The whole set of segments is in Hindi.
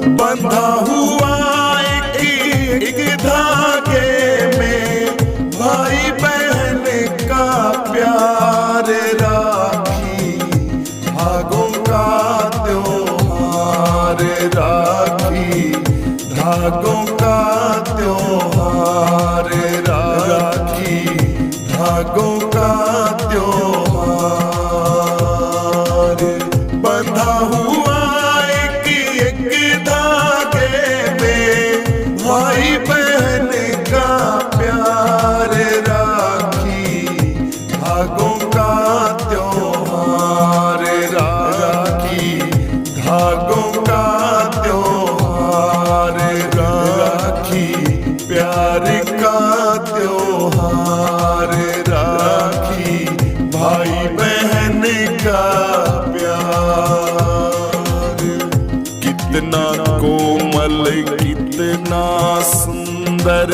बंधा हुआ एक धागे में भाई बहन का प्यार, राखी धागों का त्योहार, राखी धागों का त्योहार, राखी धागों का त्योहार। बंधा हुआ एक धागे में भाई बहन का प्यार, राखी धागों का त्योहार, राखी धागों का त्योहार, राखी प्यार का त्योहार, राखी भाई बहन का प्यार। कितना कोमल कितना सुंदर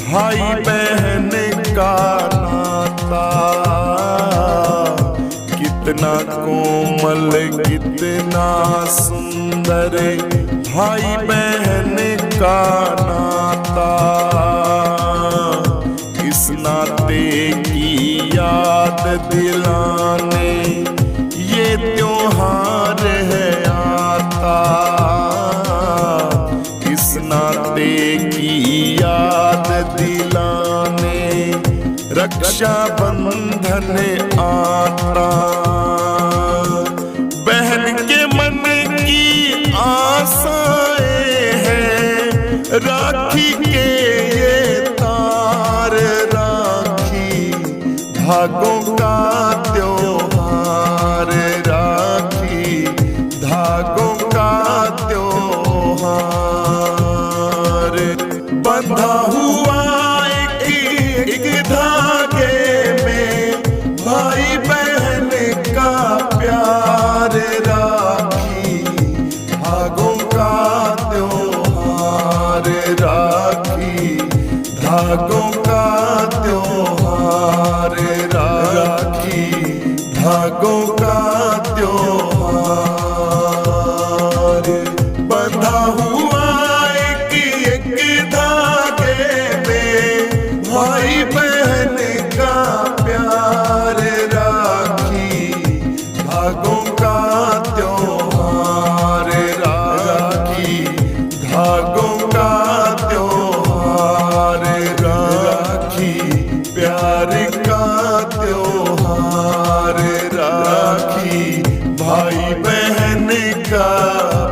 भाई बहन का नाता, कितना कोमल कितना सुंदर भाई बहन का नाता। इस नाते की याद दिलाने ये त्योहार है आता, इस नाते की याद दिलाने रक्षा बंधन आता। बहन के मन की आशाएं हैं राखी के ये तार, राखी धागों का त्योहार, राखी धागों का त्योहार। बंधा हुआ एक धागे में भाई बहन का प्यार, राखी धागों का त्योहार, राखी धागों का त्योहार, राखी धागों का त्योहार। बंधा हुआ एक धागे में भाई बहन का प्यार, राखी धागों का त्योहार, राखी धागों का त्योहार, राखी प्यार का त्योहार, राखी भाई बहन का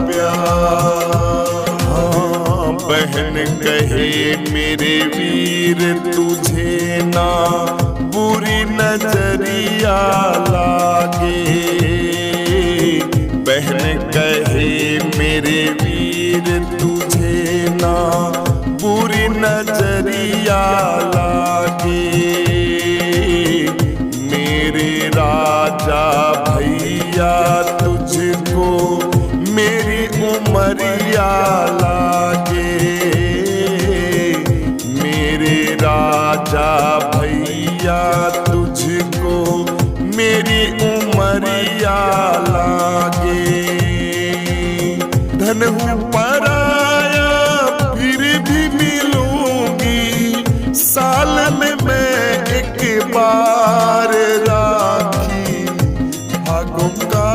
प्यार। हाँ, बहन कहे मेरे वीर तुझे ना बुरी नजरिया लागे, बहन कहे मेरे वीर तुझे ना बुरी नजरिया लागे। मेरे राजा भैया तुझको मेरी उमरिया लागे, मेरे राजा भैया तुझको मेरी उमरिया लागे। धन हूँ पराया फिर भी मिलूंगी साल में मैं एक बार, राखी धागों का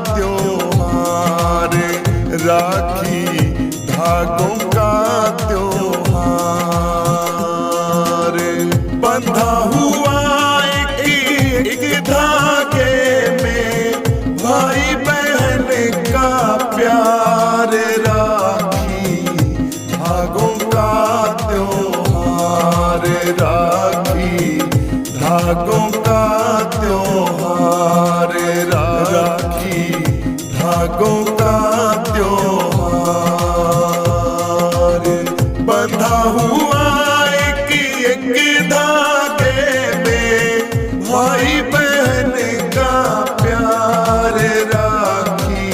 त्योहार, राखी धागों का त्योहार। बंधा हुआ एक धागे में भाई बहन का प्यार, राखी धागों का त्योहार, राखी धागों का त्योहार, राखी धागों का त्योहार। बंधा हुआ एक धागे में भाई बहन का प्यार, राखी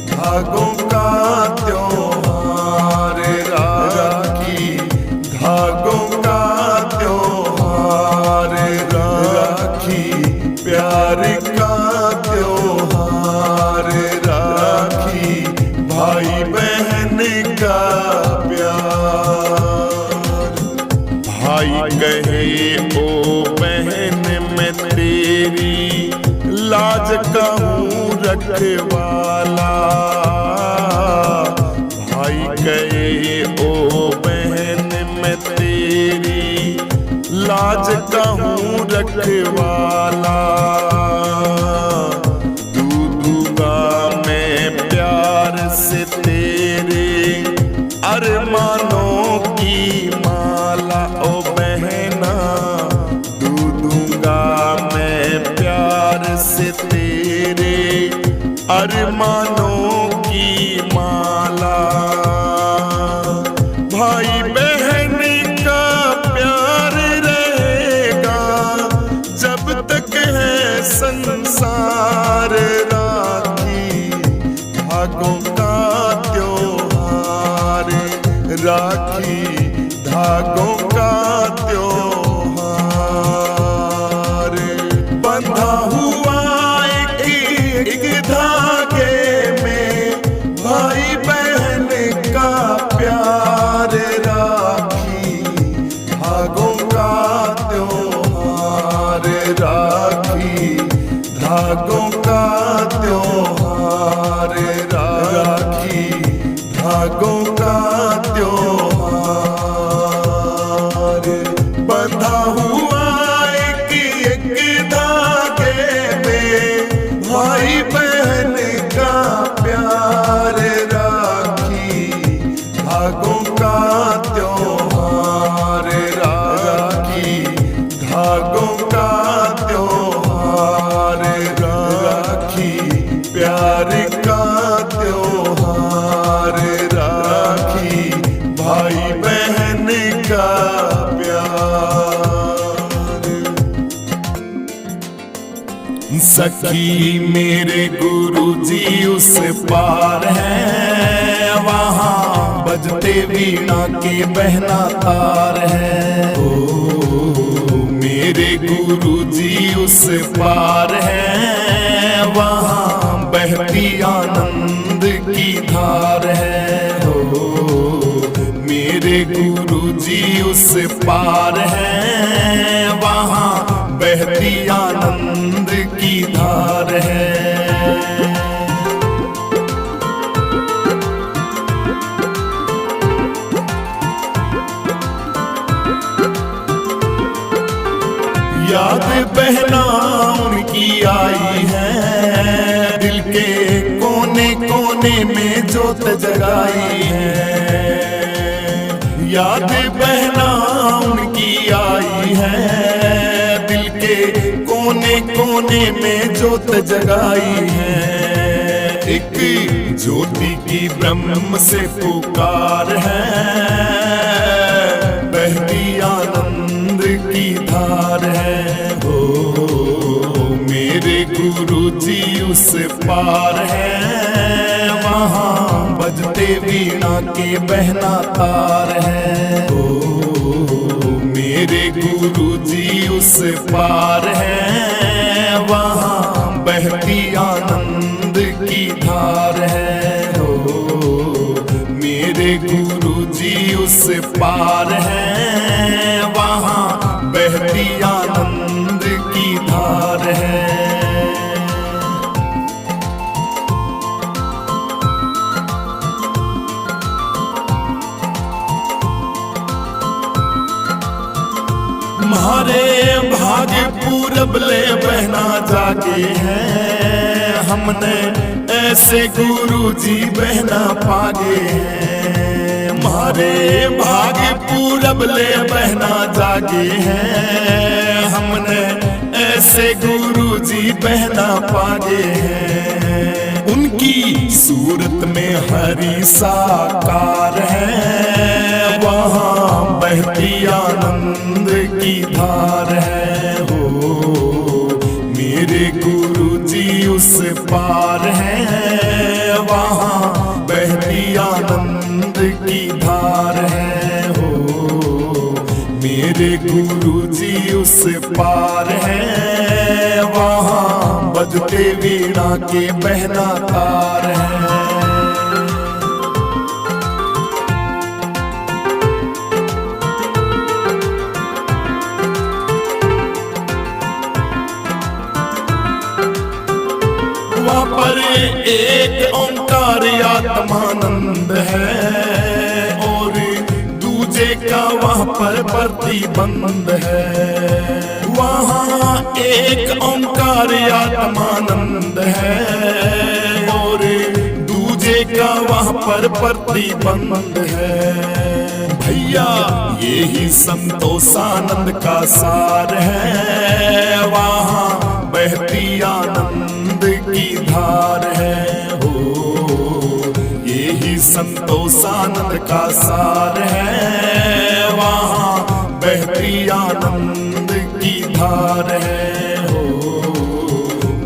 धागों का त्योहार, राखी धागों का त्योहार, राखी प्यार का त्योहार, राखी भाई बहन रखवाला। भाई गए ओ बहन मैं तेरी, लाज कहूँ रखवाला। दूंगा मैं प्यार से तेरे अरमानों की माला। ओ बहना दूंगा मैं प्यार से तेरे अरमानों की माला। भाई बहन का प्यार रहेगा जब तक है संसार। राखी धागों का त्योहार, राखी धागों का त्योहार। बंधा हुआ एक धागे में भाई बहन का प्यार। राखी धागों का त्योहार, राखी धागों का त्योहार, राखी धागों का त्योहार। बंधा हुआ एक धागे में भाई बहन का प्यार। राखी धागों का त्योहार, राखी धागों का त्योहार, राखी प्यार का त्योहार, राखी भाई बहन का प्यार। सखी मेरे गुरुजी उस पार है, वहाँ बजते वीणा के बहना तार है। ओ मेरे गुरुजी उस पार है, वहाँ बहती आनंद की धार है। ओ मेरे गुरुजी उस पार है, वहाँ बहती आनंद की धार है। याद बहना उनकी आई है, दिल के कोने कोने में जोत जगाई है। याद बहना उनकी आई है, दिल के कोने कोने में जोत जगाई है। एक ज्योति की ब्रह्म से पुकार है, बहती आनंद की धार है। हो मेरे गुरुजी उस पार है, वहाँ बजते वीणा के बहना तार है। हो मेरे गुरुजी उस पार है, वहाँ बहती आनंद की धार है। हो मेरे गुरुजी उस पार है, वहाँ बहती आनंद की धार है। हमारे भाग्य पूरब ले बहना जागे हैं, हमने ऐसे गुरुजी बहना पागे हैं। हमारे भाग्य पूरब ले बहना जागे हैं, हमने ऐसे गुरुजी बहना पागे हैं। उनकी सूरत में हरि साकार है, वहाँ बहती आनंद की धार है। हो मेरे गुरुजी उस पार है, वहाँ बहती आनंद की धार है। हो मेरे गुरुजी उस पार है, वहाँ बजते वीणा के बहना तार है। पर आनंद है और दूजे का वहाँ पर प्रतिबंध है। वहाँ एक ओंकार आत्मानंद है और दूजे का वहाँ पर प्रतिबंध है। भैया यही संतोषानंद का सार है, वहाँ बहती आनंद की धार है। हो यही संतोषानंद का सार है, वहाँ बहती आनंद की धार है। हो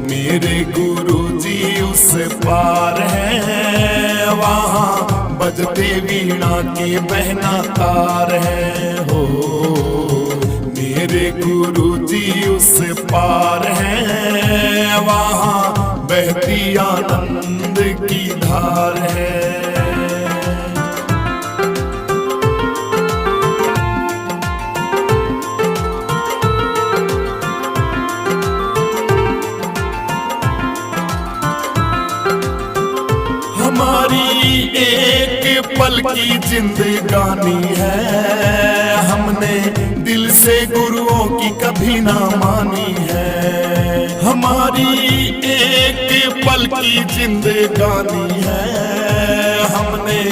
मेरे गुरु जी उस पार है, वहाँ बजते वीणा के बहना तार है। हो मेरे गुरु जी उस पार है, वहाँ बहती आनंद की धार है। हमारी एक पल की जिंदगानी है, हमने दिल से गुरुओं की कभी ना मानी है। हमारी एक पल की जिंदगानी है, हमने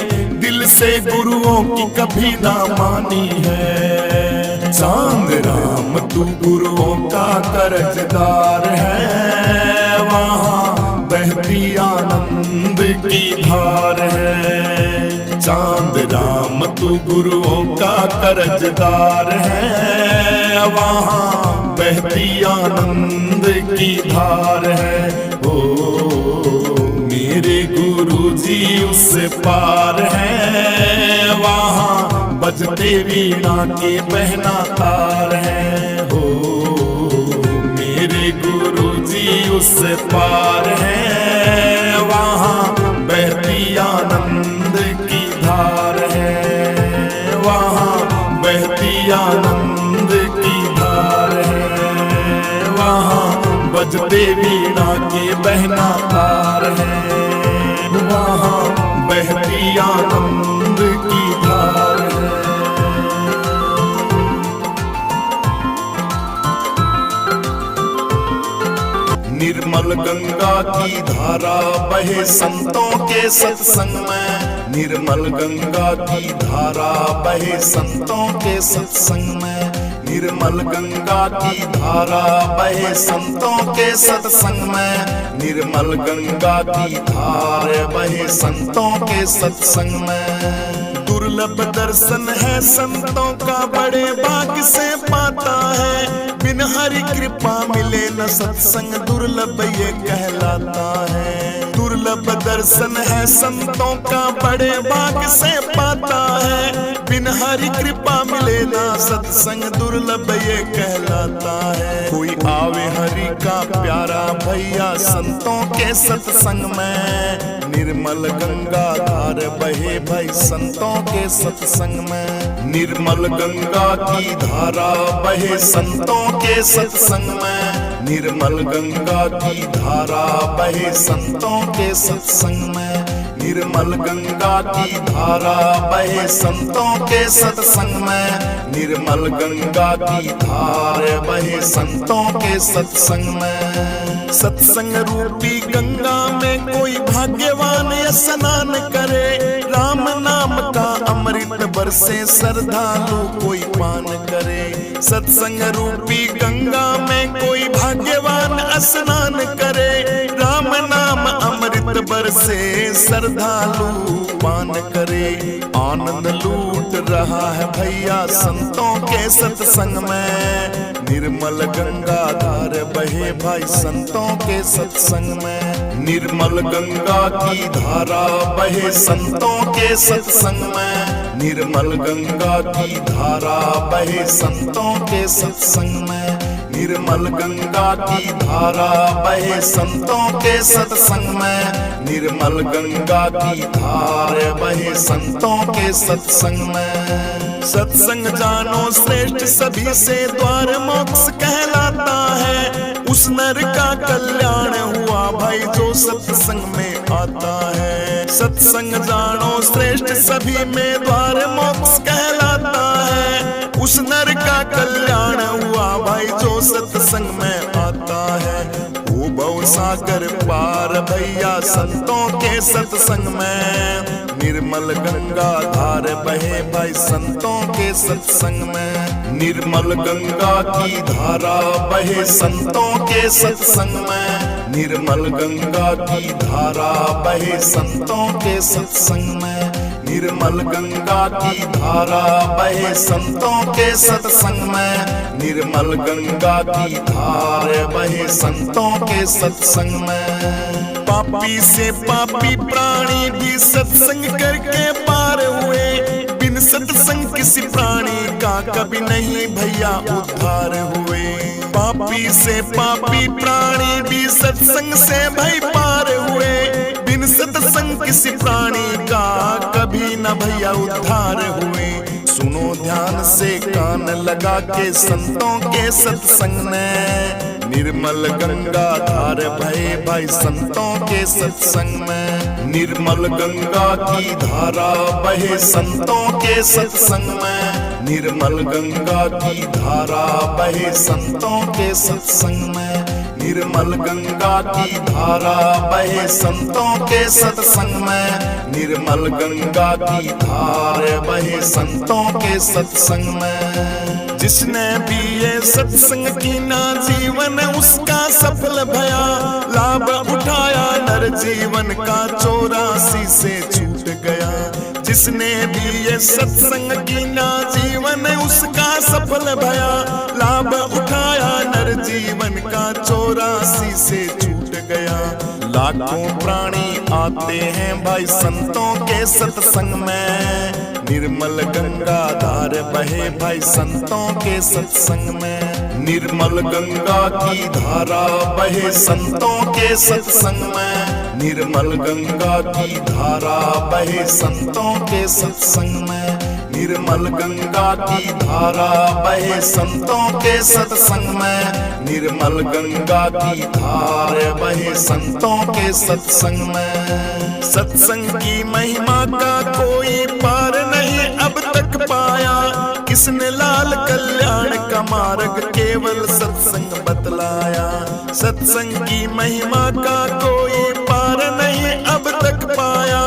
दिल से गुरुओं की कभी ना मानी है। चांद राम तू गुरुओं का कर्जदार है, वहाँ बहती आनंद की धार है। चांद राम तू गुरुओं का कर्जदार है, वहाँ बहती आनंद की धार है। ओ मेरे गुरु जी उस पार है, वहाँ बजते वीणा के बहना तार है। हो मेरे गुरु जी उस पार है, वहाँ बहती आनंद की धार है। वहाँ बहती आनंद की धार है, वहाँ बजते वीणा के बहना तार है। वहाँ बहती आनंद की धार है। निर्मल गंगा की धारा बहे संतों के सत्संग में, निर्मल गंगा की धारा बहे संतों के सत्संग में। निर्मल गंगा की धारा बहे संतों के सत्संग में, निर्मल गंगा की धारा बहे संतों के सत्संग में। दुर्लभ दर्शन है संतों का, बड़े भाग्य से पाता है। बिन हरि कृपा मिले न सत्संग, दुर्लभ ये कहलाता है। दुर्लभ दर्शन है संतों का, बड़े भाग्य से पाता है। बिन हरि कृपा मिले न सत्संग, दुर्लभ ये कहलाता है। कोई आवे हरि का प्यारा भैया संतों के सत्संग में, निर्मल गंगा धार बहे भाई संतों के सत्संग में। निर्मल गंगा की धारा बहे संतों के सत्संग में, निर्मल गंगा की धारा बहे संतों के सत्संग में। निर्मल गंगा की धारा बहे संतों के सत्संग में, निर्मल गंगा की धारा बहे संतों के सत्संग में। सत्संग रूपी गंगा में कोई भाग्यवान स्नान करे, राम नाम का अमृत बरसे श्रद्धालु कोई पान करे। सत्संग रूपी गंगा में कोई भाग्यवान स्नान करे, राम नाम अमृत बरसे श्रद्धालु पान करे। आनंद लूट रहा है भैया संतों के सत्संग में, निर्मल गंगा धार बहे भाई संतों के सत्संग में। निर्मल गंगा की धारा बहे संतों के सत्संग में, निर्मल गंगा की धारा बहे संतों के सत्संग में। निर्मल गंगा की धारा बहे संतों के सत्संग में, निर्मल गंगा की धारा बहे संतों के सत्संग में। सत्संग जानो श्रेष्ठ सभी से द्वार मोक्ष कहलाता है, उस नर का कल्याण हुआ भाई जो सत्संग में आता है। सत्संग जानो श्रेष्ठ सभी में द्वार मोक्ष कहलाता है। उस नर का कल्याण हुआ भाई जो सत्संग में आता है। वो भव सागर पार भैया संतों के सत्संग में। निर्मल गंगा धार बहे भाई संतों के सत्संग में। निर्मल गंगा की धारा बहे संतों के सत्संग में। निर्मल गंगा की धारा बहे संतों के सत्संग में। निर्मल गंगा की धारा बहे संतों के सत्संग में। निर्मल गंगा की धारा बहे संतों के सत्संग में। पापी से पापी प्राणी भी सत्संग करके पार हुए। बिन सत्संग किसी प्राणी का कभी नहीं भैया उद्धार हुए। पापी से पापी प्राणी भी सत्संग से भाई पार हुए। बिन सत्संग किसी प्राणी का कभी न भैया उद्धार हुए। सुनो ध्यान से कान लगा के संतों के सत्संग में। निर्मल गंगा धार भये भाई संतों के सत्संग में। निर्मल गंगा की धारा बहे संतों के सत्संग में। निर्मल गंगा की धारा बहे संतों के सत्संग में। निर्मल गंगा की धारा बहे संतों के सत्संग में। निर्मल गंगा की धारा बहे संतों के सत्संग में। जिसने भी ये सत्संग की ना जीवन उसका सफल भया। लाभ उठाया नर जीवन का 84 से छूट गया। जिसने भी ये सत्संग की ना जीवन उसका सफल भया। लाभ उठाया नर जीवन का 84 से छूट गया। लाखों प्राणी आते हैं भाई संतों के सत्संग में। निर्मल गंगा धार बहे भाई संतों के सत्संग में। निर्मल गंगा की धारा बहे संतों के सत्संग में। निर्मल गंगा की धारा बहे संतों के सत्संग में। निर्मल गंगा की धारा बहे संतों के सत्संग में। निर्मल गंगा की धारा बहे संतों के सत्संग में। सत्संग की महिमा का कोई पार नहीं अब तक पाया। किसने लाल कल्याण का मार्ग केवल सत्संग बतलाया। सत्संग की महिमा का कोई पार नहीं अब तक पाया।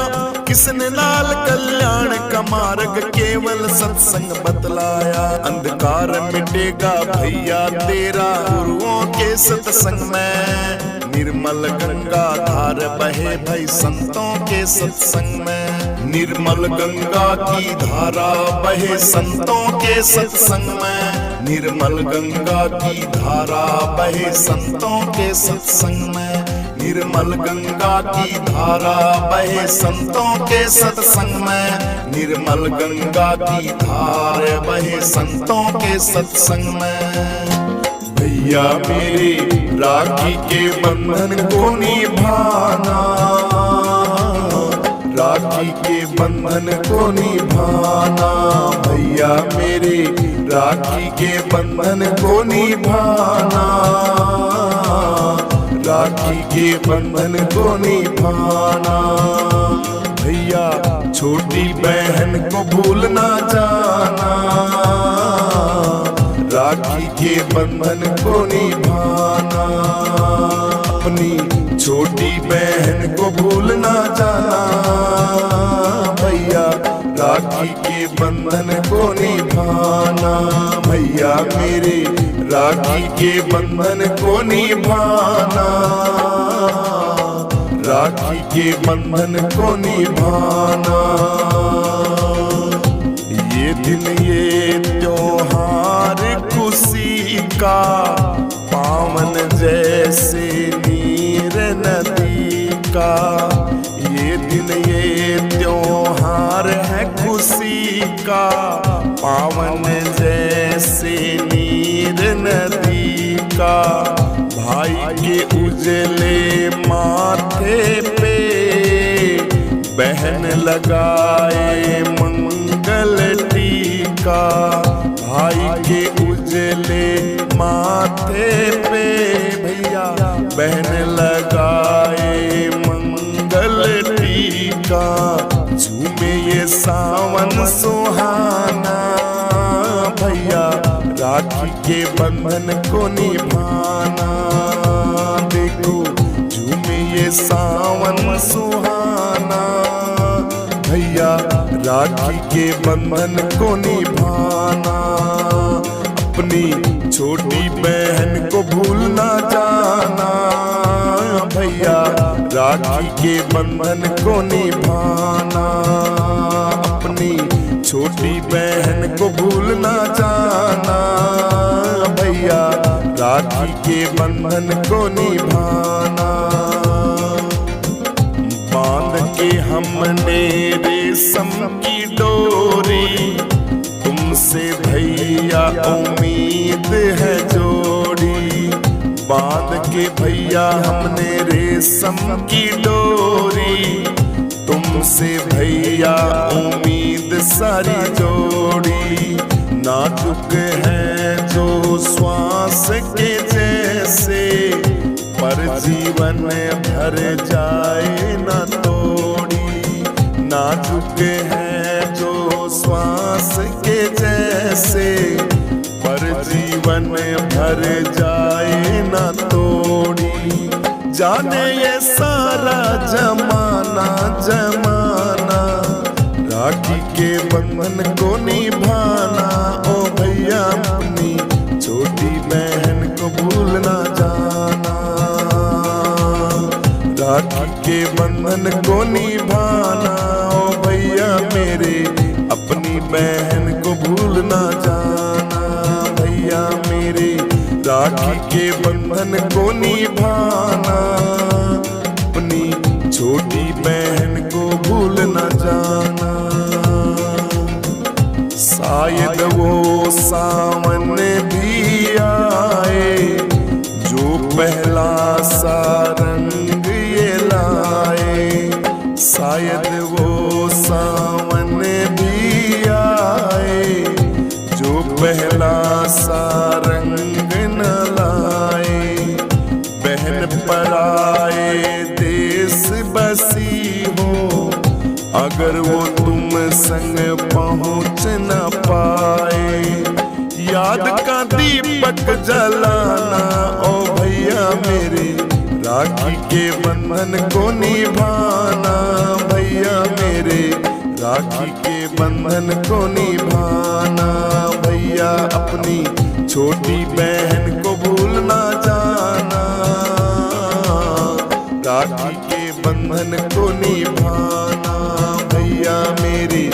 किसने लाल कल्याण का मार्ग केवल सत्संग बतलाया। अंधकार मिटेगा भैया तेरा गुरुओं के सत्संग में। निर्मल गंगा धार बहे भाई संतों के सत्संग में। निर्मल गंगा की धारा बहे संतों के सत्संग में। निर्मल गंगा की धारा बहे संतों के सत्संग में। निर्मल गंगा की धारा बहे संतों के सत्संग में। निर्मल गंगा की धारा बहे संतों के सत्संग में। भैया मेरे राखी के बंधन को निभाना। राखी के बंधन को निभाना। भैया मेरे राखी के बंधन को निभाना। राखी के बंधन को निभाना। भैया छोटी बहन को भूल ना जाना। राखी के बंधन को निभाना। अपनी छोटी बहन को भूल ना जाना। भैया राखी के बंधन को निभाना। भैया मेरे राखी के बंधन को निभाना। राखी के बंधन को निभाना। ये दिन ये त्योहार खुशी का पावन जैसे नीर नदी का। ये दिन ये त्योहार है खुशी का पावन जैसे नीर नदी का। भाई के उजले माथे पे बहन लगाए मंगल टीका। भाई के उजले माथे पे भैया बहन लगाए मंगल ये सावन सुहाना, भैया राखी के बंधन को निभाना। देखो झूमे ये सावन सुहाना, भैया राखी के बंधन को निभाना। अपनी छोटी बहन को भूल ना जाना, भैया राखी के बंधन को निभाना। अपनी छोटी बहन को भूल ना जाना, भैया राखी के बंधन को निभाना। बांध के हमने रेशम की डोरी, तुमसे भैया उम्मीद है जोड़ी। बांध के भैया हमने रेशम की डोरी, तुमसे भैया उम्मीद सारी जोड़ी। नाजुक है जो श्वास के जैसे, पर जीवन भर जाए न तोड़ी। नाजुक है जो श्वास के जैसे, पर जीवन भर जाए न तोड़ी। जाने ये सारा जमाना जमाना, राखी के बंधन को निभाना। ओ भैया अपनी छोटी बहन को भूल ना जाना, राखी के बंधन को निभाना। ओ भैया मेरे अपनी बहन को भूल ना जाना, भैया मेरे राखी के बंधन को निभाना। अपनी छोटी बहन को भूल ना जाना। शायद वो सावन भी आए, जो पहला सा रंग ये लाए। शायद वो सावन भी आए, जो पहला सा रंग न लाए। बहन पराए देश बसी हो, अगर वो तुम संग पहुँच न पाए। याद का दीपक जलाना, ओ भैया मेरे राखी के बंधन को निभाना। भैया मेरे राखी के बंधन को निभाना। भैया अपनी छोटी बहन को भूल ना जाना, राखी के बंधन को निभाना। भैया मेरी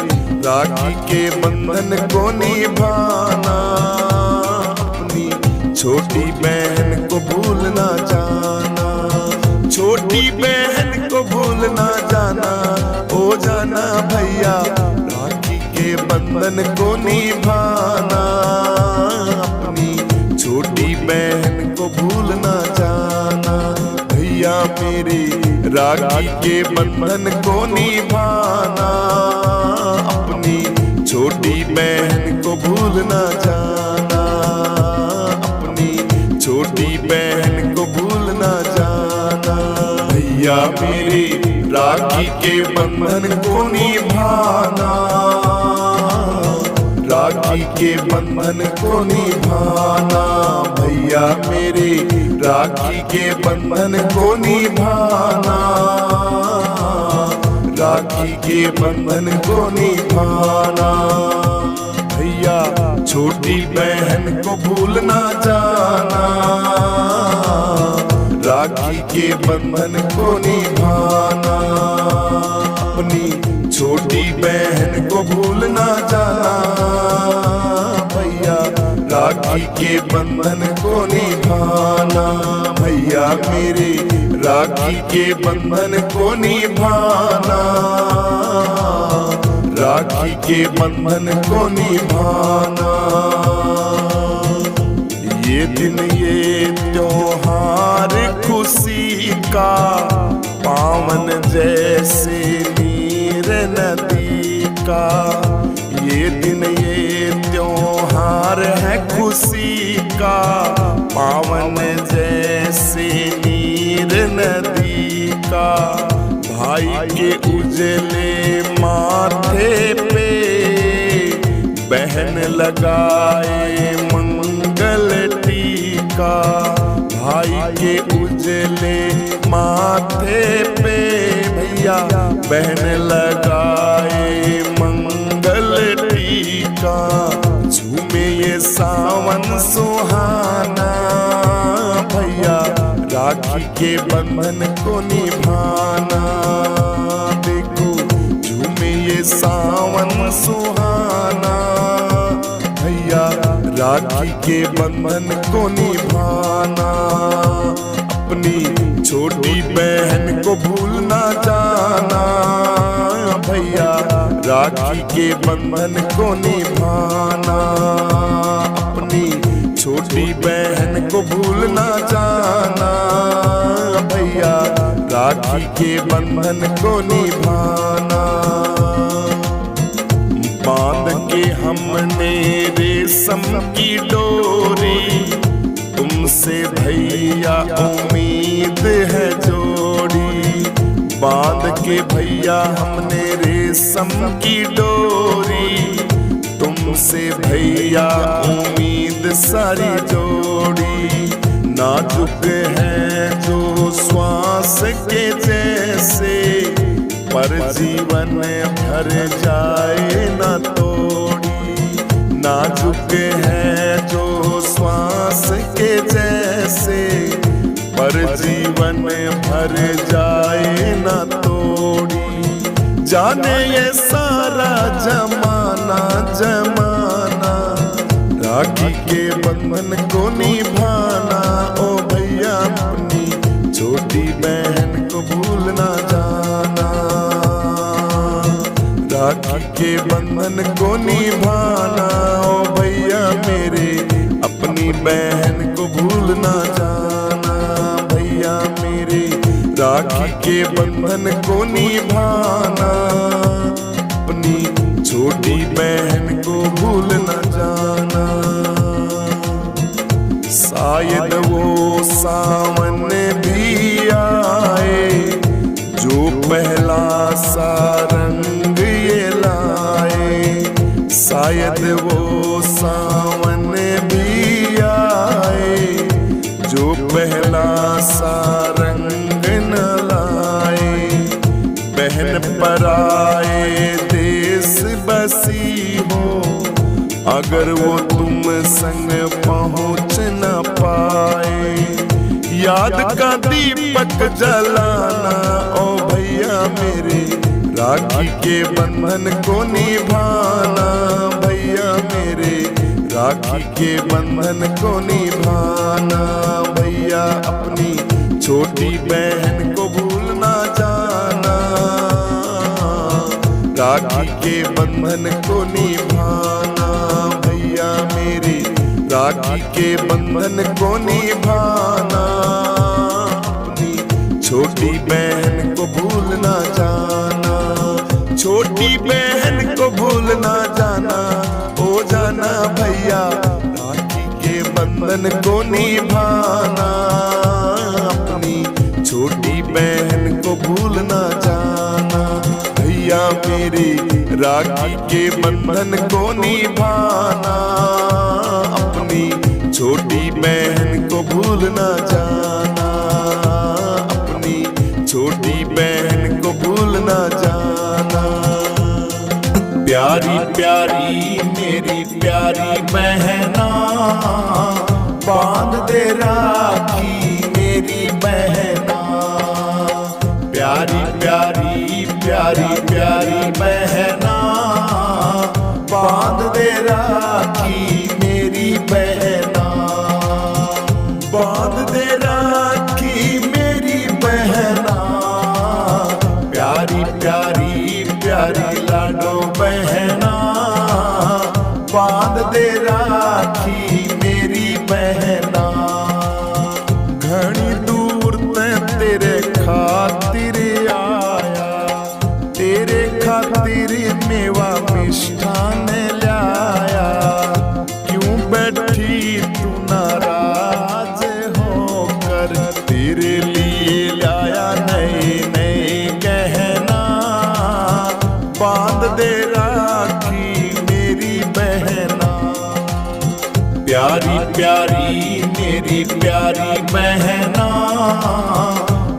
राखी के बंधन को निभाना। अपनी छोटी बहन को भूल ना जाना, छोटी बहन को भूल ना जाना। ओ जाना भैया राखी के बंधन को निभाना। अपनी छोटी बहन को भूल ना जाना, भैया मेरी राखी के बंधन को निभाना। अपनी छोटी बहन को भूल ना जाना, अपनी छोटी बहन को भूल ना जाना। भैया मेरी राखी के बंधन को निभाना, राखी के बंधन को निभाना। भैया मेरे राखी के बंधन को निभाना, राखी के बंधन को निभाना। भैया छोटी बहन को भूल ना जाना, राखी के बंधन को निभाना। अपनी छोटी बहन को भूल ना जाना, भैया राखी के बंधन को निभाना। भैया मेरे राखी के बंधन को निभाना, राखी के बंधन को निभाना। ये दिन ये त्योहार खुशी का, पावन जैसे नीर नदी का। ये दिन ये त्योहार है खुशी का, पावन जैसे नीर नदी का। भाई के उजले माथे बहन लगाए मंगल टीका, भाई के उजले माथे पे भैया बहन लगाए मंगल टीका। झूमे ये सावन सुहाना भैया राखी के बंधन को निभाना। देखो झूमे ये सावन सुहाना भैया राखी के बंधन को निभाना। अपनी छोटी बहन को भूल ना जाना भैया राखी के बंधन को निभाना। अपनी छोटी बहन को भूल ना जाना भैया राखी के बंधन को निभाना। बांध के हमने रेशम की डोरी, तुमसे भैया उम्मीद है जोड़ी। बांध के भैया हमने रेशम की डोरी, तुमसे भैया उम्मीद सारी जोड़ी। नाजुक है जो श्वास के जैसे, पर जीवन भर जाए न तोड़ी। नाजुक है जो श्वास के जैसे, पर जीवन भर जाए न तोड़ी। जाने ये सारा जमाना जमाना राखी के बंधन को निभाना। ओ भैया अपनी छोटी बहन को भूल ना जाना। राखी के बंधन को निभाना ओ भैया मेरे, अपनी बहन को भूल ना जाना। भैया मेरे राखी के बंधन को निभाना, अपनी छोटी बहन को भूल न जाना। शायद वो सावन भी आए जो पहला सा रंग ये लाए। शायद वो सावन भी आए जो पहला सा रंग न लाए। बहन पराए देश बसी हो, अगर वो तुम संग पहुँच न पाए। याद का दीपक जलाना ओ भैया मेरे, राखी के बंधन को निभाना। भैया मेरे राखी के बंधन को निभाना। भैया अपनी छोटी बहन को भूल ना जाना। राखी के बंधन को निभाना। भैया मेरे राखी के बंधन को निभाना। अपनी छोटी बहन को भूल ना जाना। छोटी बहन को भूल ना जाना। ओ जाना भैया राखी के बंधन को निभाना। अपनी छोटी बहन को भूल ना जाना। भैया मेरी राखी के बंधन को निभाना। अपनी छोटी बहन को भूल ना जाना। अपनी छोटी बहन को भूल ना जाना। प्यारी प्यारी मेरी प्यारी बहना, बांध दे राखी मेरी बहना। प्यारी प्यारी प्यारी प्यारी बहना, बांध दे राखी मेरी बहना। बांध दे राखी मेरी बहना। प्यारी प्यारी प्यारी लाडो बहना, बांध दे राखी मेरी बहना। घनी दूर ते तेरे खातिर आया, तेरे खातिर मेवा मिष्ठान लाया। प्यारी प्यारी मेरी प्यारी बहना,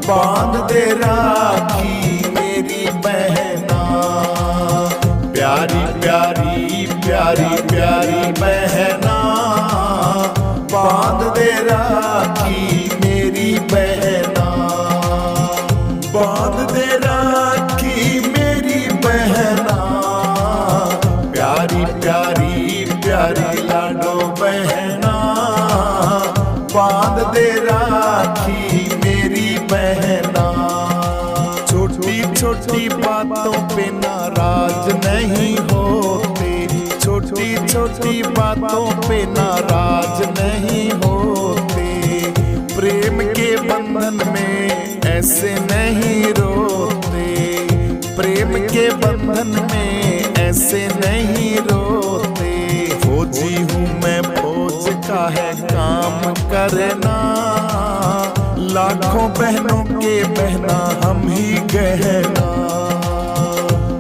बांध दे राखी मेरी बहना। प्यारी प्यारी प्यारी प्यारी बहना, बांध दे राखी मेरी बहना। बांध दे राखी मेरी बहना, प्यारी प्यारी प्यारी लाडो बहना, बांध दे राखी मेरी बहना। छोटी छोटी बातों पे नाराज नहीं होते, छोटी छोटी बातों पे नाराज नहीं होते। प्रेम के बंधन में ऐसे नहीं रोते, प्रेम के बंधन में ऐसे नहीं रोते। फौजी हूँ मैं, फौज का है काम करना, लाखों बहनों के बहना हम ही गहना।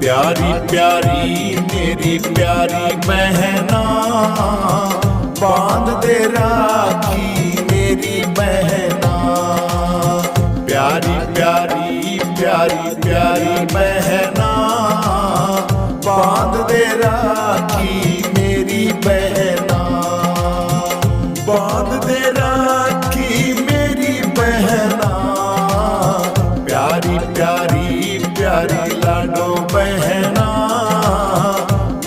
प्यारी प्यारी मेरी प्यारी बहना, बांध दे राखी मेरी बहना। प्यारी प्यारी प्यारी प्यारी बहना, बांध दे राखी मेरी बहना। बांध दे राखी मेरी बहना, प्यारी प्यारी प्यारी लाडो बहना,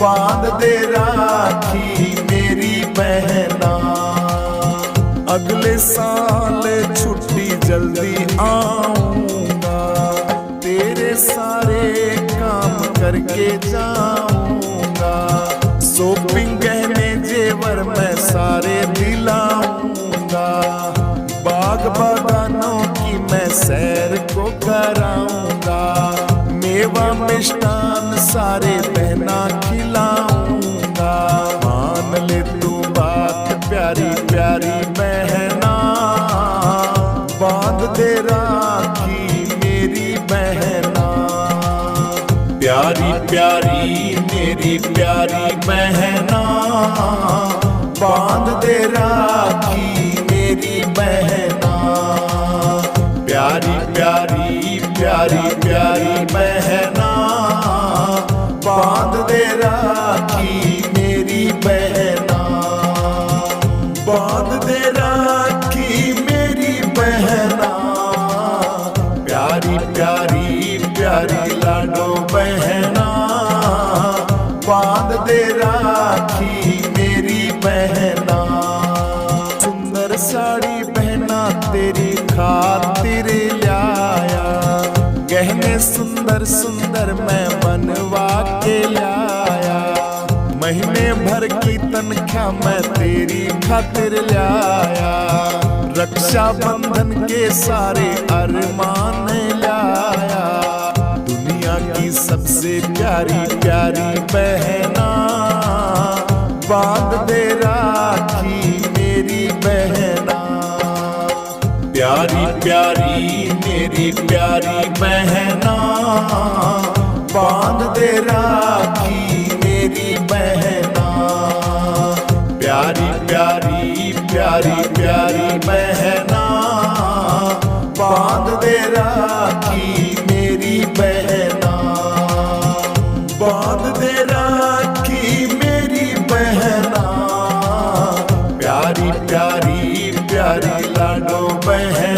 बांध दे राखी मेरी बहना। अगले साल छुट्टी जल्दी आऊंगा, तेरे सारे काम करके जाऊंगा। शॉपिंग गहने जेवर मैं सारे दिलाऊंगा, बाग बागानों की मैं सैर को कराऊंगा। मेवा मिष्टान सारे बहना खिलाऊंगा। मान ले तू बात प्यारी प्यारी बहना, बांध दे राखी मेरी बहना। प्यारी प्यारी मेरी प्यारी बहना, बांध दे राखी मेरी बहना। प्यारी प्यारी प्यारी प्यारी बहना, बांध दे राखी मेरी बहना। बांध दे राखी मेरी बहना, प्यारी प्यारी प्यारी लाडो बहना, बांध दे राखी मेरी बहना। सुंदर साड़ी बहना तेरी खातिर लाया, गहने सुंदर सुंदर मैं बनवा के लाया। महीने भर की तनख्वाह मैं तेरी खातिर लाया, रक्षा बंधन के सारे अरमान लाया। दुनिया की सबसे प्यारी प्यारी बहना, बांध दे राखी मेरी बहना। प्यारी प्यारी मेरी प्यारी बहना, बांध दे राखी मेरी बहना। प्यारी प्यारी प्यारी प्यारी बहना, बांध दे राखी मेरी बहना। बांध दे राखी मेरी बहना, प्यारी प्यारी प्यारी लाडो बहना।